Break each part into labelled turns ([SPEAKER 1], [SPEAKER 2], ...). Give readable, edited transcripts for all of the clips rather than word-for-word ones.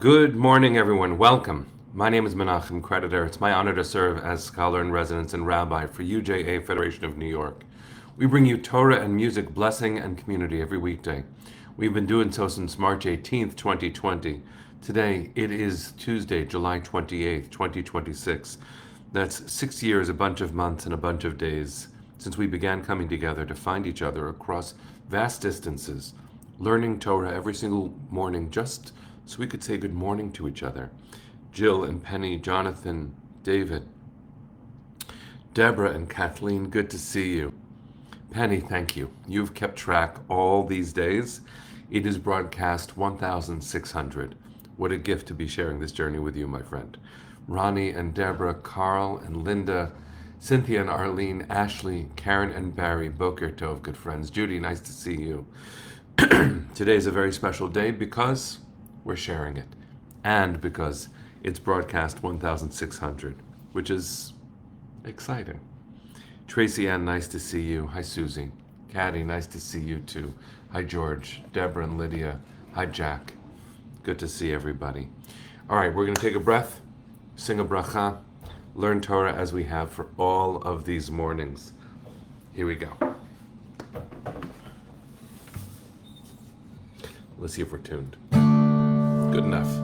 [SPEAKER 1] Good morning, everyone. Welcome. My name is Menachem Creditor. It's my honor to serve as scholar in residence and rabbi for UJA Federation of New York. We bring you Torah and music, blessing, and community every weekday. We've been doing so since March 18th, 2020. Today, it is Tuesday, July 28th, 2026. That's 6 years, a bunch of months, and a bunch of days since we began coming together to find each other across vast distances, learning Torah every single morning just so we could say good morning to each other. Jill and Penny, Jonathan, David, Deborah and Kathleen, good to see you. Penny, thank you. You've kept track all these days. It is broadcast 1,600. What a gift to be sharing this journey with you, my friend. Ronnie and Deborah, Carl and Linda, Cynthia and Arlene, Ashley, Karen and Barry, Boker Tov, good friends. Judy, nice to see you. Today is a very special day because we're sharing it, and because it's broadcast 1,600, which is exciting. Tracy Ann, nice to see you. Hi, Susie. Caddy, nice to see you too. Hi, George. Deborah and Lydia. Hi, Jack. Good to see everybody. All right, we're going to take a breath, sing a bracha, learn Torah as we have for all of these mornings. Here we go. Let's see if we're tuned. Good enough.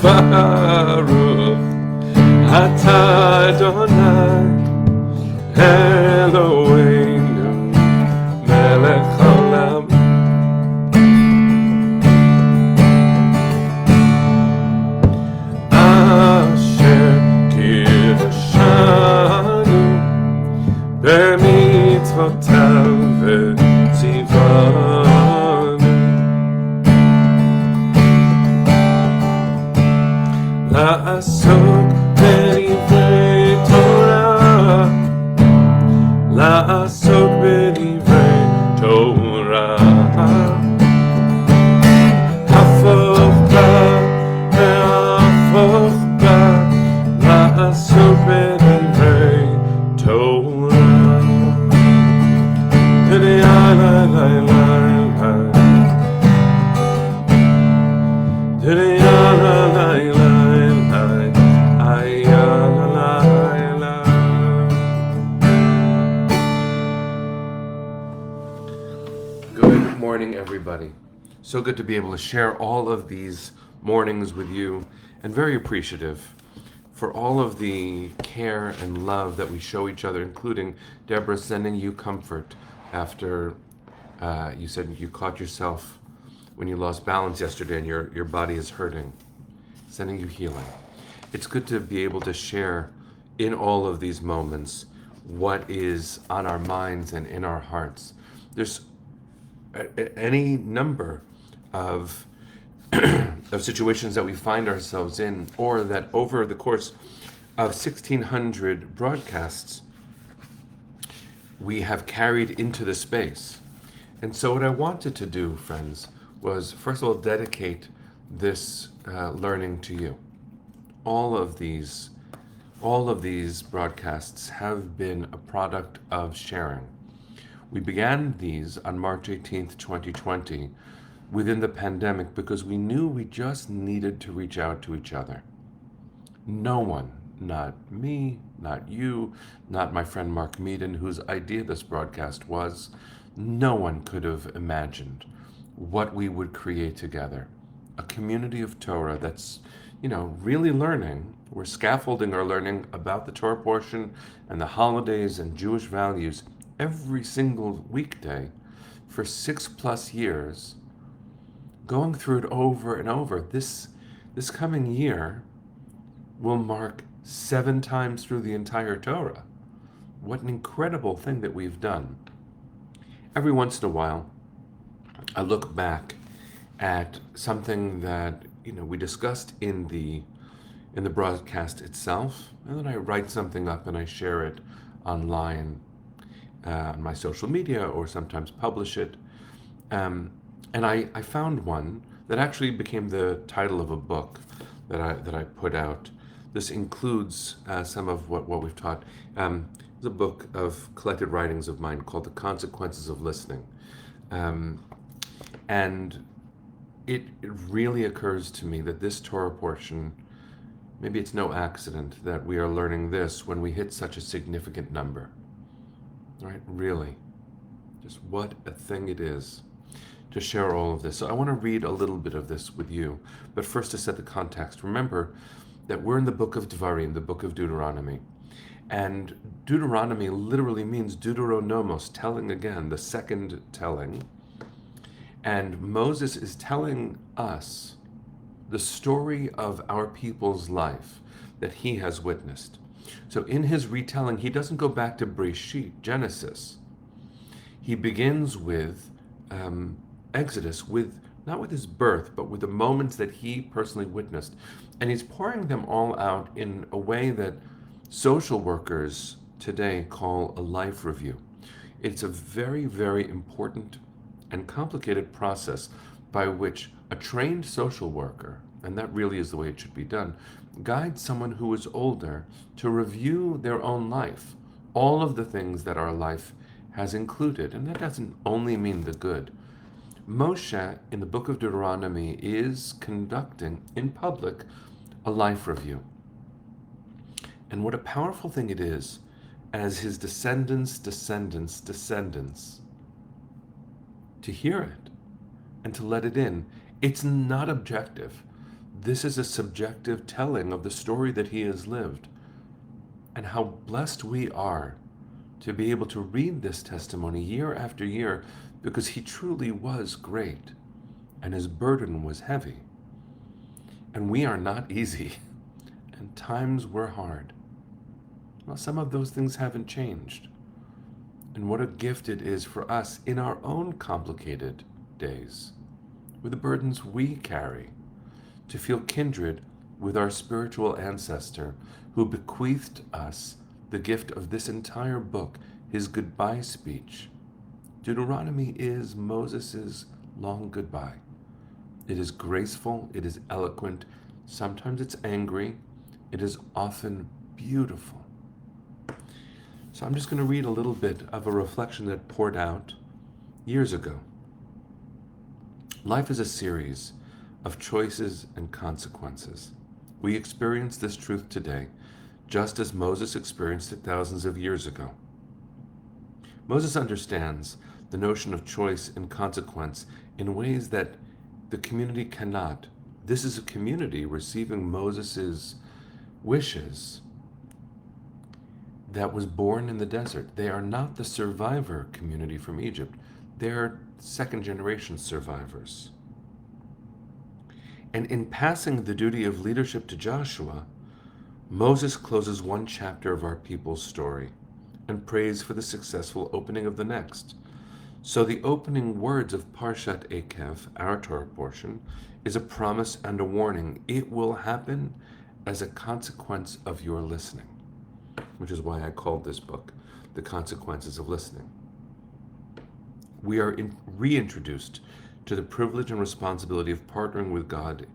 [SPEAKER 1] Baruch atah Adonai Eloheinu melech haolam asher kiddushanu b'mitzvotav v'tzivanu לעסוק בדברי תורה, לעסוק בדברי תורה, הפוך בה והפוך בה, לעסוק בדברי תורה. Good morning, everybody. So good to be able to share all of these mornings with you, and very appreciative for all of the care and love that we show each other, including Deborah sending you comfort after you said you caught yourself when you lost balance yesterday and your body is hurting, sending you healing. It's good to be able to share in all of these moments what is on our minds and in our hearts. There's any number of of situations that we find ourselves in, or that over the course of 1,600 broadcasts we have carried into the space. And so what I wanted to do, friends, was first of all dedicate this learning to you. All of these broadcasts have been a product of sharing. We began these on March 18th, 2020, within the pandemic, because we knew we just needed to reach out to each other. No one, not me, not you, not my friend Mark Meaden, whose idea this broadcast was, no one could have imagined what we would create together. A community of Torah that's, really learning. We're scaffolding our learning about the Torah portion and the holidays and Jewish values every single weekday for 6+ years, going through it over and over. This coming year will mark 7 times through the entire Torah. What an incredible thing that we've done. Every once in a while, I look back at something that we discussed in the broadcast itself, and then I write something up and I share it online on my social media or sometimes publish it. Um, and I found one that actually became the title of a book that I put out. This includes some of what we've taught. It's a book of collected writings of mine called The Consequences of Listening. Um, and it really occurs to me that this Torah portion, maybe it's no accident that we are learning this when we hit such a significant number. Right? Really. Just what a thing it is to share all of this. So I want to read a little bit of this with you. But first, to set the context, remember that we're in the book of Devarim, the book of Deuteronomy. And Deuteronomy literally means Deuteronomos, telling again, the second telling. And Moses is telling us the story of our people's life that he has witnessed. So in his retelling, he doesn't go back to Breshit, Genesis. He begins with Exodus, with not with his birth, but with the moments that he personally witnessed. And he's pouring them all out in a way that social workers today call a life review. It's a very, very important and complicated process by which a trained social worker, and that really is the way it should be done, guides someone who is older to review their own life, all of the things that our life has included. And that doesn't only mean the good. Moshe, in the book of Deuteronomy, is conducting in public a life review. And what a powerful thing it is as his descendants, to hear it and to let it in. It's not objective. This is a subjective telling of the story that he has lived. And how blessed we are to be able to read this testimony year after year, because he truly was great and his burden was heavy. And we are not easy, and times were hard. Well, some of those things haven't changed. And what a gift it is for us in our own complicated days, with the burdens we carry, to feel kindred with our spiritual ancestor who bequeathed us the gift of this entire book, his goodbye speech. Deuteronomy is Moses' long goodbye. It is graceful, it is eloquent, sometimes it's angry, it is often beautiful. So I'm just going to read a little bit of a reflection that poured out years ago. Life is a series of choices and consequences. We experience this truth today, just as Moses experienced it thousands of years ago. Moses understands the notion of choice and consequence in ways that the community cannot. This is a community receiving Moses' wishes that was born in the desert. They are not the survivor community from Egypt. They're second generation survivors. And in passing the duty of leadership to Joshua, Moses closes one chapter of our people's story and prays for the successful opening of the next. So the opening words of Parshat Ekev, our Torah portion, is a promise and a warning. It will happen as a consequence of your listening, which is why I called this book The Consequences of Listening. We are reintroduced to the privilege and responsibility of partnering with God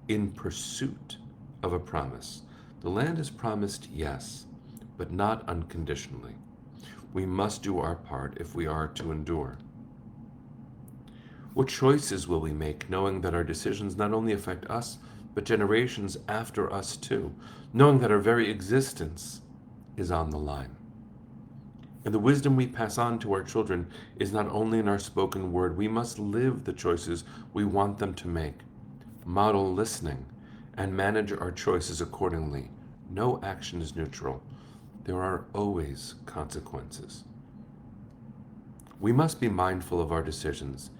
[SPEAKER 1] in pursuit of a promise. The land is promised, yes, but not unconditionally. We must do our part if we are to endure. What choices will we make, knowing that our decisions not only affect us, but generations after us too, knowing that our very existence is on the line? And the wisdom we pass on to our children is not only in our spoken word. We must live the choices we want them to make, model listening, and manage our choices accordingly. No action is neutral. There are always consequences. We must be mindful of our decisions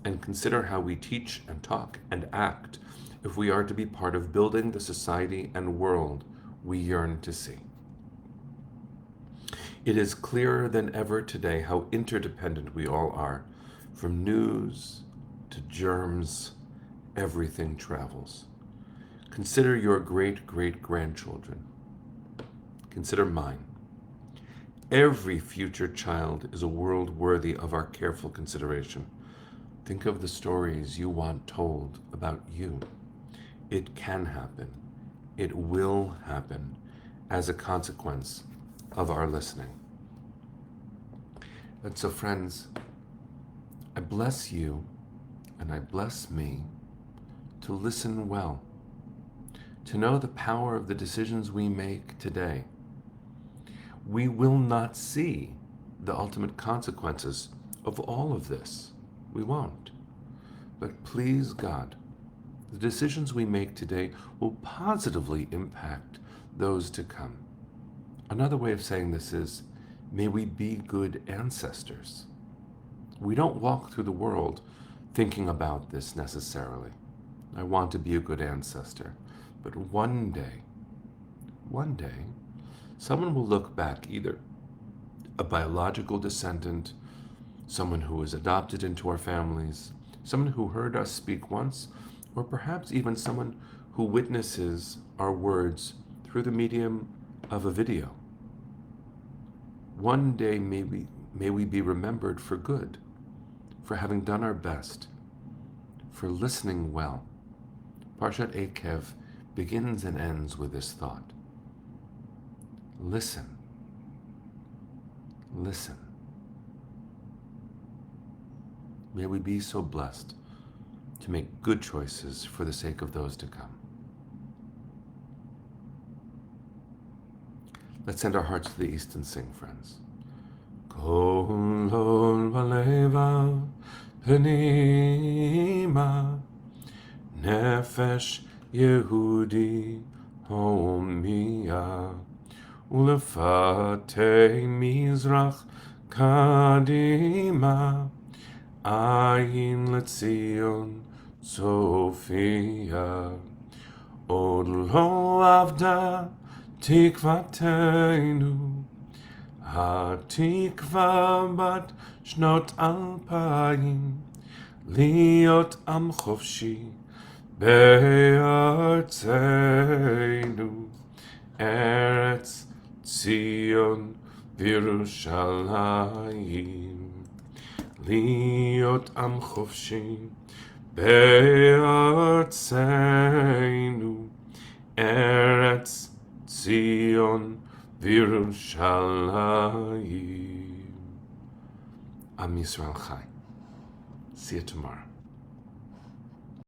[SPEAKER 1] and consider how we teach and talk and act if we are to be part of building the society and world we yearn to see. It is clearer than ever today how interdependent we all are, from news to germs everything travels. Consider your great-great-grandchildren. Consider mine. Every future child is a world worthy of our careful consideration. Think of the stories you want told about you. It can happen. It will happen as a consequence of our listening. And so, friends, I bless you and I bless me to listen well, to know the power of the decisions we make today. We will not see the ultimate consequences of all of this. We won't. But please God, the decisions we make today will positively impact those to come. Another way of saying this is, may we be good ancestors. We don't walk through the world thinking about this necessarily. I want to be a good ancestor. But one day, someone will look back, either a biological descendant, someone who was adopted into our families, someone who heard us speak once, or perhaps even someone who witnesses our words through the medium of a video. One day may we be remembered for good, for having done our best, for listening well. Parshat Ekev begins and ends with this thought. Listen. Listen. May we be so blessed to make good choices for the sake of those to come. Let's send our hearts to the east and sing, friends. Kol hol v'levav pnima nefesh Yehudi homia ulefatei mizrach kadima ayin letzion Sophia od lo avda tikvatenu התקווה בת שנות 2000 להיות עם חופשי בארצנו ארץ ציון וירושלים להיות עם חופשי בארצנו ארץ ציון וירושלים. Am Yisrael Chai. See you tomorrow.